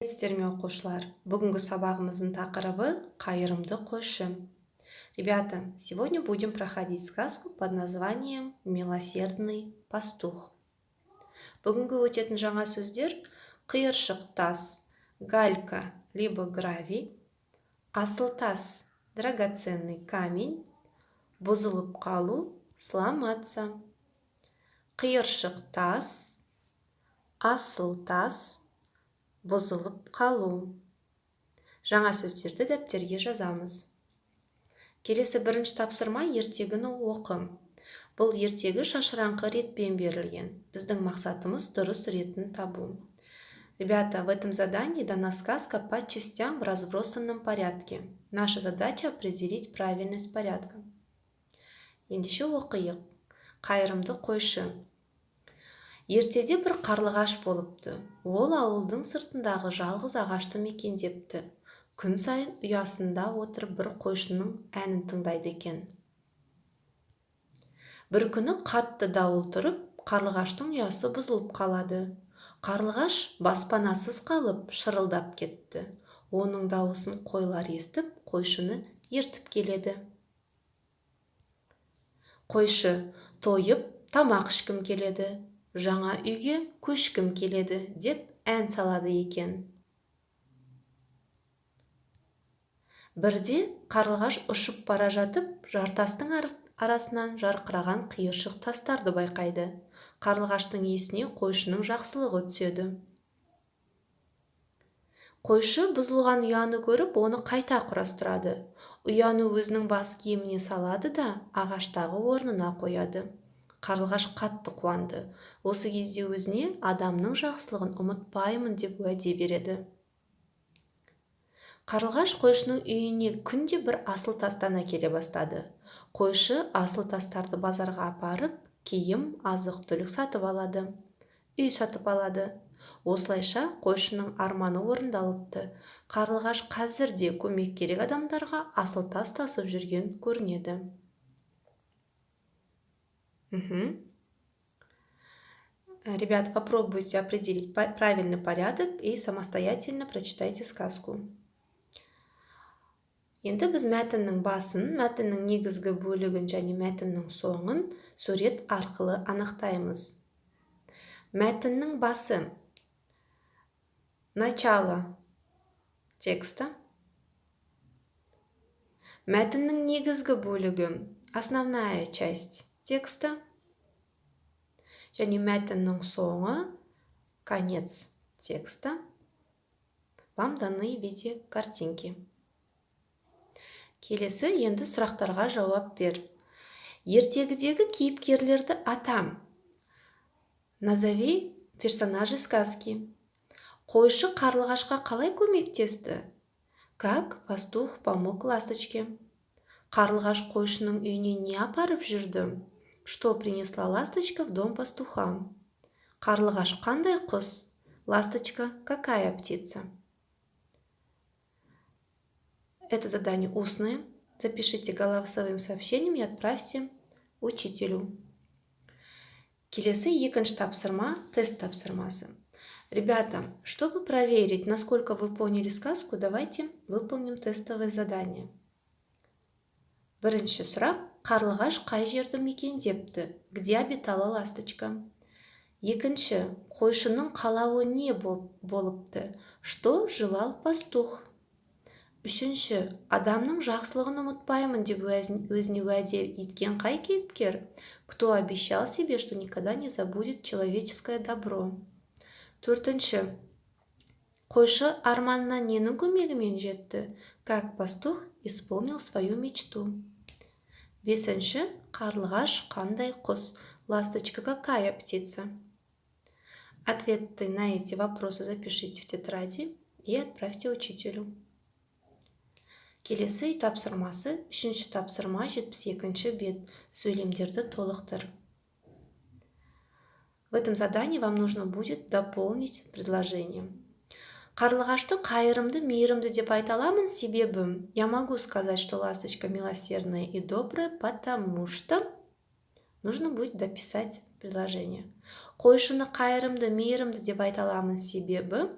Приветствую, оқушылар. Бүгінгі сабағымыздың тақырыбы «Қайырымды қойшы». Ребята, сегодня будем проходить сказку под названием «Милосердный пастух». Бүгінгі өтетін жаңа сөздер қиыршық тас, галька, либо гравий, асыл тас, драгоценный камень, бұзылып қалу, сломаться. Қиыршық тас, асыл тас, бұзылып қалу. Жаңа сөздерді дәптерге жазамыз. Келесі бірінші тапсырма ертегіні оқы. Бұл ертегі шашыраңқы ретпен берілген. Біздің мақсатымыз дұрыс ретін табу. Ребята, в этом задании дана сказка по частям в разбросанном порядке. Наша задача определить правильность порядка. Ендеше оқиық. Қайырымды қойшы. Ертеде бір қарлығаш болыпты. Ол ауылдың сыртындағы жалғыз ағашты мекендепті. Күн сайын ұясында отырып бір қойшының әнін тыңдайды екен. Бір күні қатты дауыл тұрып, қарлығаштың ұясы бұзылып қалады. Қарлығаш баспанасыз қалып, шырылдап кетті. Оның дауысын қойлар естіп, қойшыны ертіп келеді. Қойшы, тойып, тамақ ішкім келеді. Жаңа үйге көшкім келеді, деп ән салады екен. Бірде қарлығаш ұшып бара жатып, жартастың арасынан жарқыраған қиыршық тастарды байқайды. Қарлығаштың есіне қойшының жақсылығы түседі. Қойшы бұзылған ұяны көріп, оны қайта құрастырады. Ұяны өзінің бас киіміне салады да, ағаштағы орнына қояды. Қарлығаш қатты қуанды. Осы кезде өзіне адамның жақсылығын ұмытпаймын деп уәде береді. Қарлығаш қойшының үйіне күнде бір асыл тастан әкеле бастады. Қойшы асыл тастарды базарға апарып, киім, азық-түлік сатып алады. Үй сатып алады. Осылайша қойшының арманы орындалыпты. Қарлығаш қазір де көмек керек адамдарға асыл тас тасып жүрген көрінеді. Ребята, попробуйте определить правильный порядок и самостоятельно прочитайте сказку. Енді біз мәтіннің басын, мәтіннің негізгі бөлігін және мәтіннің соңын сурет арқылы анықтаймыз. Мәтіннің басы. Начало текста. Мәтіннің негізгі бөлігі. Основная часть текста. Және мәтіннің соңы, конец текста. Вам даны в виде картинки. Келесі енді сұрақтарға жауап бер. Ертегідегі кейіпкерлерді атам. Назови персонажи сказки. Қойшы қарлығашқа қалай көмектесті? Как пастух помог ласточке? Қарлығаш қойшының үйіне не апарып жүрді? Что принесла ласточка в дом пастуха? Қарлығаш қандай құс? Ласточка какая птица? Это задание устное. Запишите голосовым сообщением и отправьте учителю. Келесі екінші тапсырма, тест тапсырмасы. Ребята, чтобы проверить, насколько вы поняли сказку, давайте выполним тестовое задание. Бірінші сұрақ. Қарлығаш қай жерді мекендепті? Где обитала ласточка? Екінші. Қойшының қалауы не болыпты? Что желал пастух? Үшінші. Адамның жақсылығын ұмытпаймын деп өзіне уәде еткен қай кейіпкер? Кто обещал себе, что никогда не забудет человеческое добро? Төртінші. Қойшы арманына ненің көмегімен жетті? Как пастух исполнил свою мечту? Бесінші. Қарлығаш қандай құс? Ласточка какая птица? Ответы на эти вопросы запишите в тетради и отправьте учителю. Келесі үй тапсырмасы, үшінші тапсырма 72-ші бет. Сөйлемдерді толықтыр. В этом задании вам нужно будет дополнить предложение. Қарлығашты қайырымды, мейірімді деп айта аламын, себебі я могу сказать, что ласточка милосердная и добрая, потому что нужно будет дописать предложение. Қойшыны қайырымды, мейірімді деп айта аламын, себебі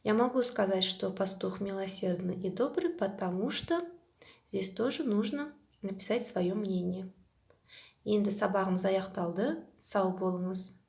Я могу сказать, что пастух милосердный и добрый, потому что здесь тоже нужно написать свое мнение. Енді сабағымыз аяқталды. Сау болыңыз.